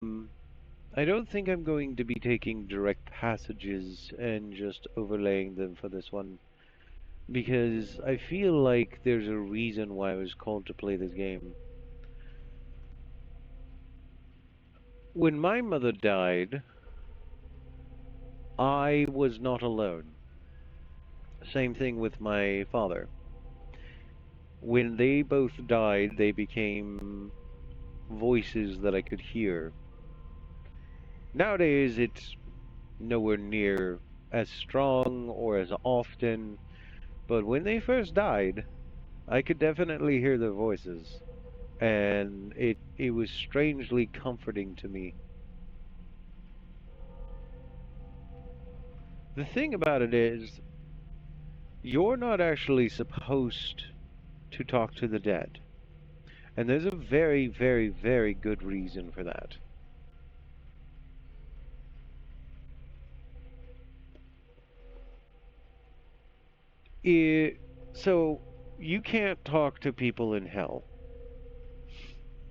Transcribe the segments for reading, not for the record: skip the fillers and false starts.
Um, I don't think I'm going to be taking direct passages and just overlaying them for this one because I feel like there's a reason why I was called to play this game. When my mother died, I was not alone. Same thing with my father. When they both died, they became voices that I could hear. Nowadays, it's nowhere near as strong or as often, but when they first died, I could definitely hear their voices, and it was strangely comforting to me. The thing about it is, you're not actually supposed to talk to the dead, and there's a very, very, very good reason for that. It, so you can't talk to people in hell.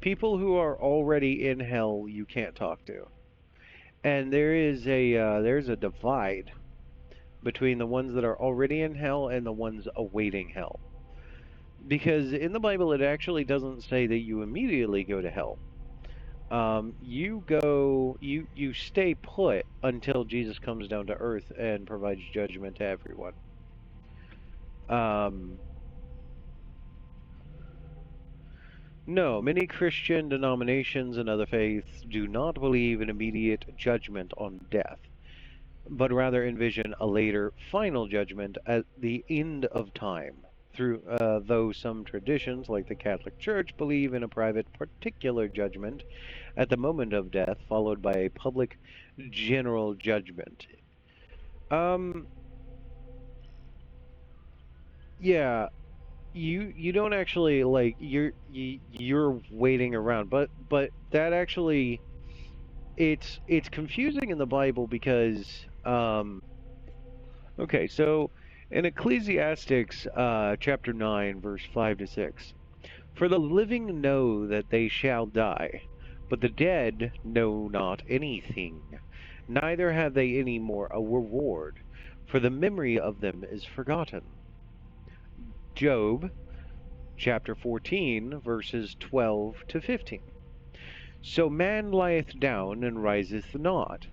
People who are already in hell, you can't talk to, and there's a divide between the ones that are already in hell and the ones awaiting hell. Because in the Bible, it actually doesn't say that you immediately go to hell. You stay put until Jesus comes down to earth and provides judgment to everyone. Um, no, many Christian denominations and other faiths do not believe in immediate judgment on death, but rather envision a later final judgment at the end of time. Though some traditions, like the Catholic Church, believe in a private particular judgment at the moment of death, followed by a public general judgment. Um, yeah, you don't actually like you're waiting around, but that actually it's confusing in the Bible because okay, so in Ecclesiastics chapter 9 verse 5 to 6, for the living know that they shall die, but the dead know not anything, neither have they any more a reward, for the memory of them is forgotten. Job chapter 14 verses 12 to 15. So man lieth down and riseth not,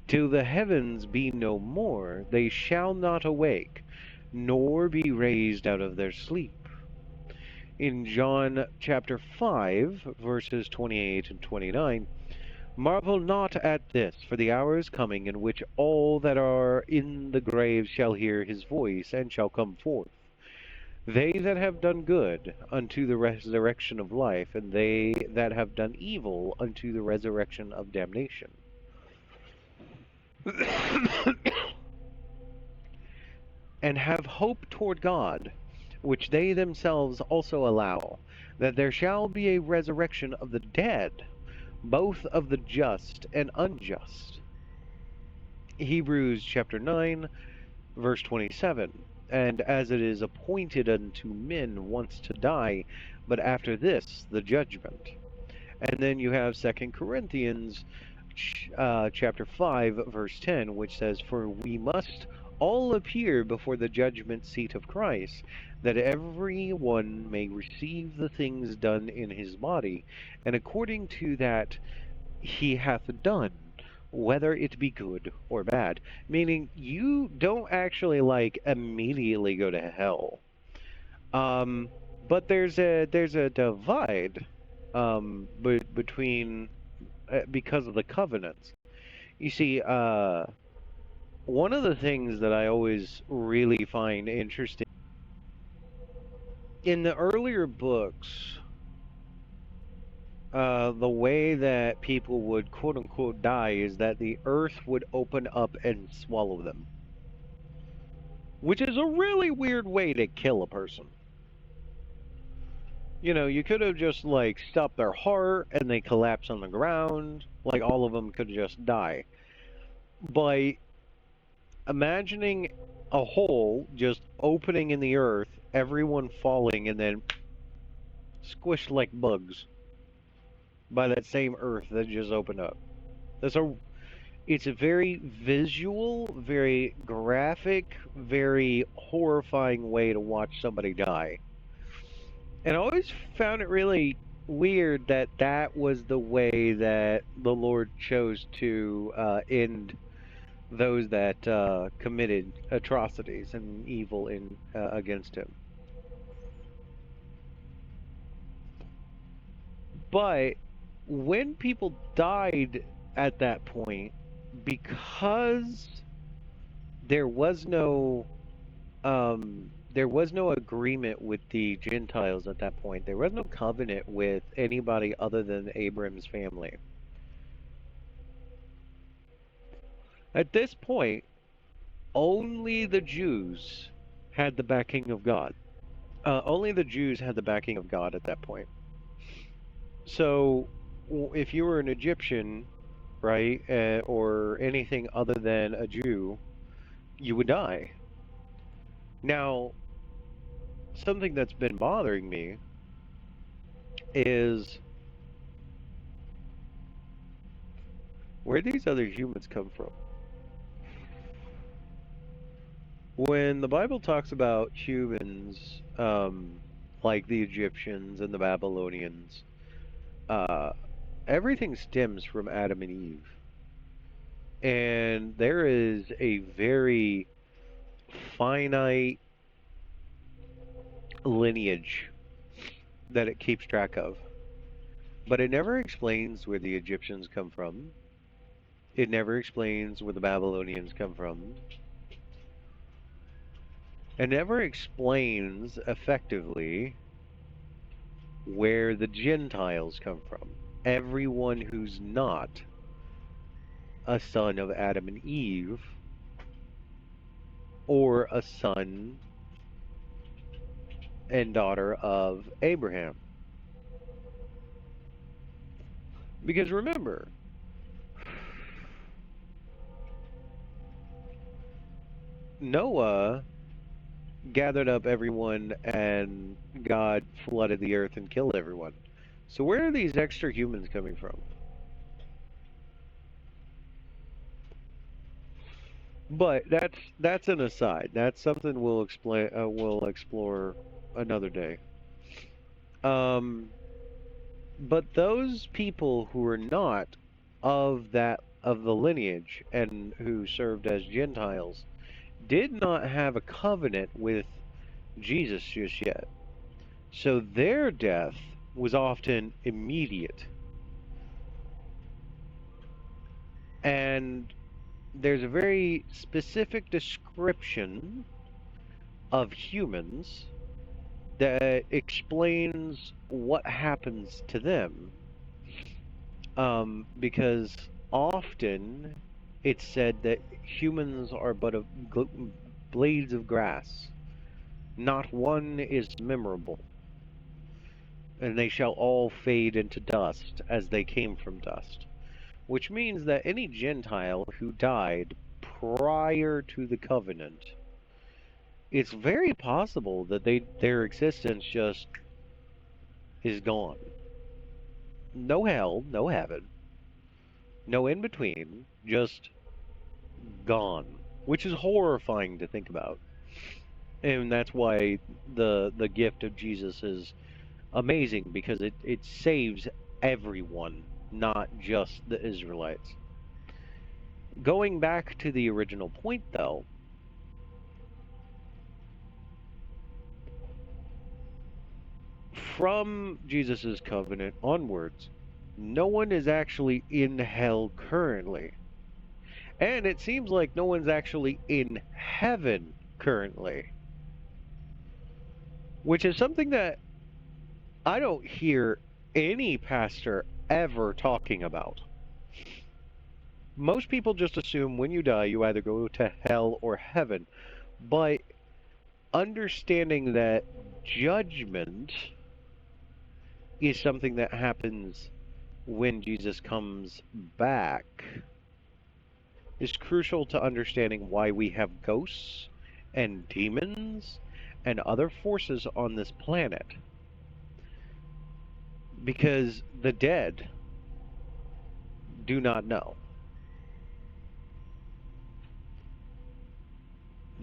till the heavens be no more, they shall not awake, nor be raised out of their sleep. In John chapter 5, verses 28 and 29, marvel not at this, for the hour is coming in which all that are in the grave shall hear his voice, and shall come forth. They that have done good unto the resurrection of life, and they that have done evil unto the resurrection of damnation. And have hope toward God, which they themselves also allow, that there shall be a resurrection of the dead, both of the just and unjust. Hebrews chapter 9, verse 27. And as it is appointed unto men once to die, but after this the judgment. And then you have Second Corinthians chapter 5, verse 10, which says, for we must all appear before the judgment seat of Christ, that every one may receive the things done in his body, and according to that he hath done, whether it be good or bad. Meaning, you don't actually like immediately go to hell. Um, but there's a divide between because of the covenants. You see, one of the things that I always really find interesting in the earlier books, the way that people would quote unquote die is that the earth would open up and swallow them, which is a really weird way to kill a person. You know, you could have just like stopped their heart and they collapse on the ground, like all of them could just die. By imagining a hole just opening in the earth, everyone falling, and then squished like bugs. by that same earth that just opened up. That's a It's a very visual, very graphic, very horrifying way to watch somebody die. And I always found it really weird that that was the way that the Lord chose to end those that committed atrocities and evil in against Him. But when people died at that point, because there was no there was no agreement with the Gentiles at that point. There was no covenant with anybody other than Abram's family. At this point, only the Jews had the backing of God. Only the Jews had the backing of God at that point. So, if you were an Egyptian, right, or anything other than a Jew, you would die. Now, something that's been bothering me is where these other humans come from. When the Bible talks about humans, like the Egyptians and the Babylonians, uh, everything stems from Adam and Eve. And there is a very finite lineage that it keeps track of. But it never explains where the Egyptians come from. It never explains where the Babylonians come from. It never explains effectively where the Gentiles come from. Everyone who's not a son of Adam and Eve or a son and daughter of Abraham. Because remember, Noah gathered up everyone and God flooded the earth and killed everyone. So where are these extra humans coming from? But that's an aside. That's something we'll explain. We'll explore another day. Um, but those people who are not of the lineage and who served as Gentiles did not have a covenant with Jesus just yet. So their death was often immediate. And there's a very specific description of humans that explains what happens to them. Because often it's said that humans are but blades of grass. Not one is memorable, and they shall all fade into dust as they came from dust. Which means that any Gentile who died prior to the covenant, it's very possible that their existence just is gone. No hell, no heaven, no in between, just gone. Which is horrifying to think about. And that's why the gift of Jesus is amazing, because it saves everyone, not just the Israelites. Going back to the original point, though, from Jesus' covenant onwards, no one is actually in hell currently. And it seems like no one's actually in heaven currently. Which is something that I don't hear any pastor ever talking about. Most people just assume when you die, you either go to hell or heaven. But understanding that judgment is something that happens when Jesus comes back is crucial to understanding why we have ghosts and demons and other forces on this planet. Because the dead do not know.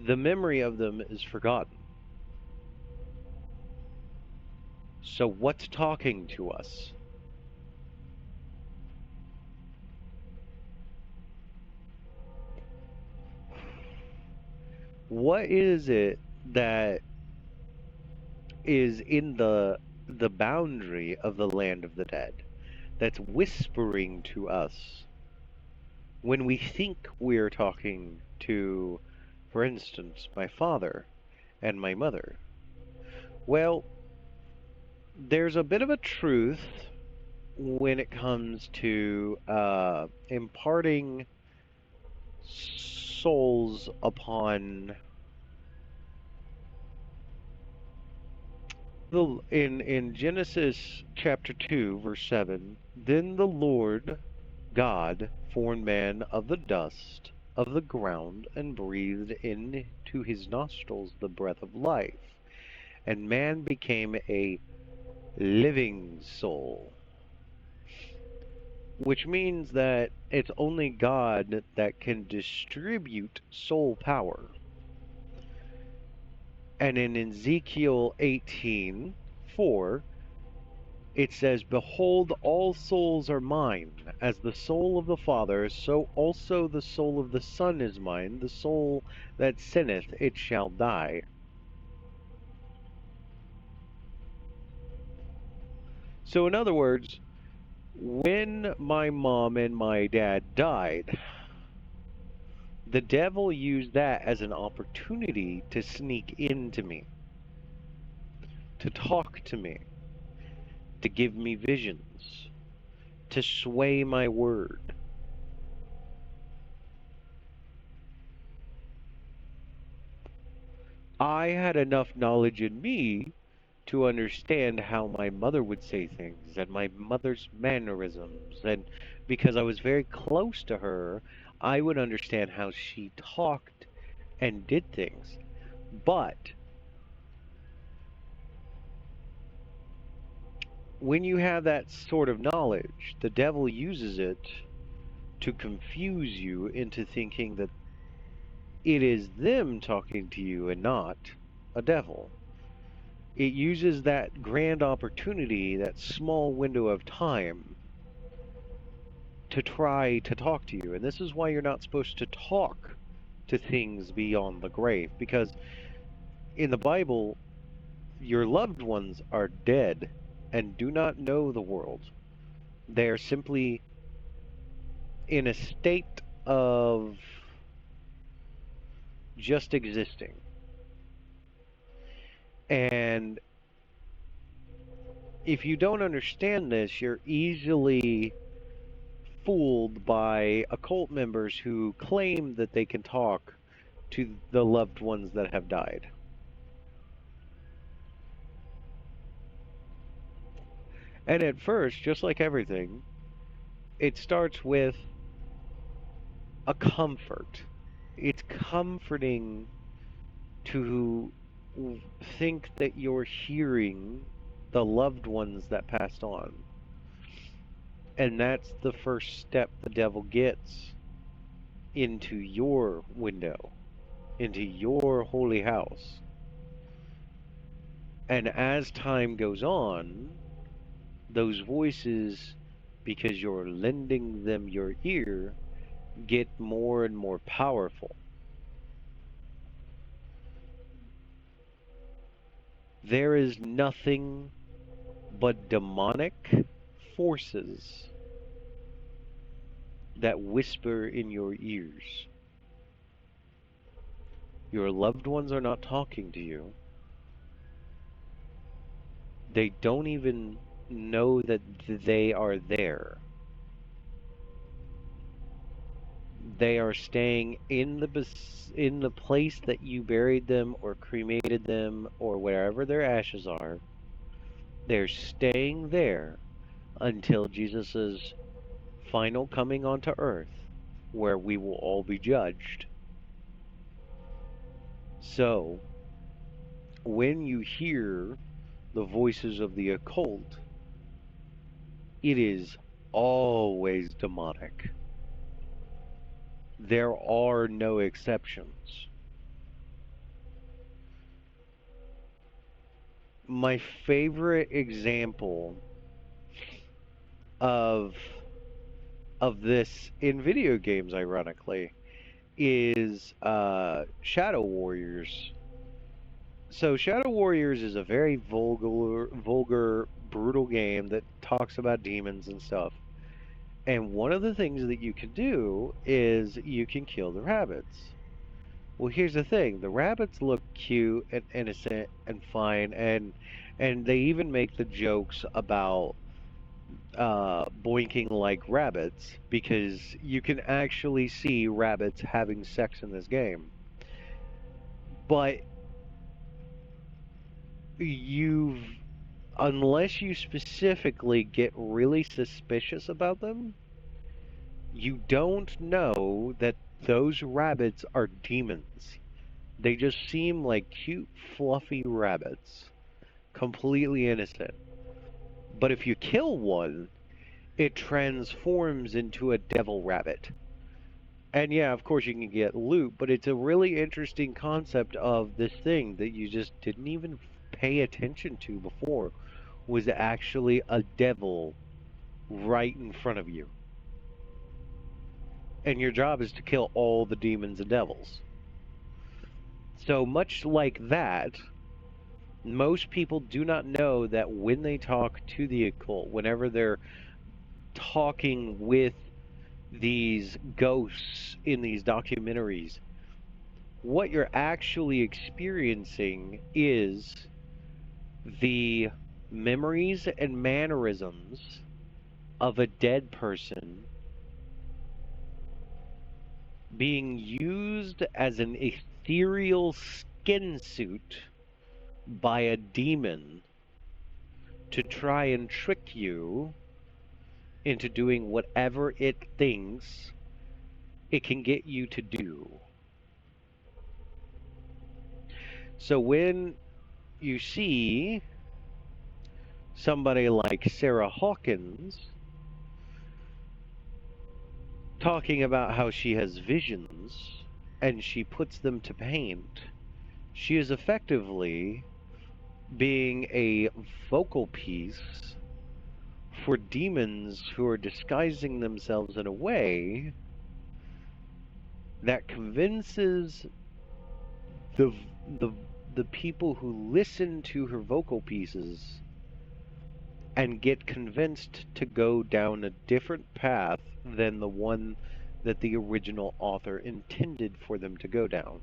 The memory of them is forgotten. So, what's talking to us? What is it that is in the boundary of the land of the dead that's whispering to us when we think we're talking to, for instance, my father and my mother? Well, there's a bit of a truth when it comes to imparting souls upon in Genesis chapter 2 verse 7. Then the Lord God formed man of the dust of the ground and breathed into his nostrils the breath of life, and man became a living soul, which means that it's only God that can distribute soul power. And in Ezekiel 18:4, it says, "Behold, all souls are mine. As the soul of the Father, so also the soul of the Son is mine. The soul that sinneth, it shall die." So, in other words, when my mom and my dad died, the devil used that as an opportunity to sneak into me, to talk to me, to give me visions, to sway my word. I had enough knowledge in me to understand how my mother would say things and my mother's mannerisms. And because I was very close to her, I would understand how she talked and did things. But when you have that sort of knowledge, the devil uses it to confuse you into thinking that it is them talking to you and not a devil. It uses that grand opportunity, that small window of time, to try to talk to you. And this is why you're not supposed to talk to things beyond the grave. Because in the Bible, your loved ones are dead and do not know the world. They are simply in a state of just existing. And if you don't understand this, you're easily fooled by occult members who claim that they can talk to the loved ones that have died. And at first, just like everything, it starts with a comfort. It's comforting to think that you're hearing the loved ones that passed on. And that's the first step the devil gets into your window, into your holy house. And as time goes on, those voices, because you're lending them your ear, get more and more powerful. There is nothing but demonic forces that whisper in your ears. Your loved ones are not talking to you. They don't even know that they are there. They are staying in the place that you buried them or cremated them or wherever their ashes are. They're staying there until Jesus' final coming onto earth, where we will all be judged. So, when you hear the voices of the occult, it is always demonic. There are no exceptions. My favorite example of this in video games, ironically, is Shadow Warriors. So Shadow Warriors is a very vulgar, brutal game that talks about demons and stuff. And one of the things that you can do is you can kill the rabbits. Well, here's the thing: the rabbits look cute and innocent and fine, and they even make the jokes about boinking like rabbits because you can actually see rabbits having sex in this game. But you've unless you specifically get really suspicious about them, you don't know that those rabbits are demons. They just seem like cute, fluffy rabbits, completely innocent. But if you kill one, it transforms into a devil rabbit. And yeah, of course you can get loot, but it's a really interesting concept of this thing that you just didn't even pay attention to before was actually a devil right in front of you. And your job is to kill all the demons and devils. So much like that, most people do not know that when they talk to the occult, whenever they're talking with these ghosts in these documentaries, what you're actually experiencing is the memories and mannerisms of a dead person being used as an ethereal skin suit by a demon to try and trick you into doing whatever it thinks it can get you to do. So when you see somebody like Sarah Hawkins talking about how she has visions and she puts them to paint, she is effectively being a vocal piece for demons who are disguising themselves in a way that convinces the the the people who listen to her vocal pieces and get convinced to go down a different path than the one that the original author intended for them to go down.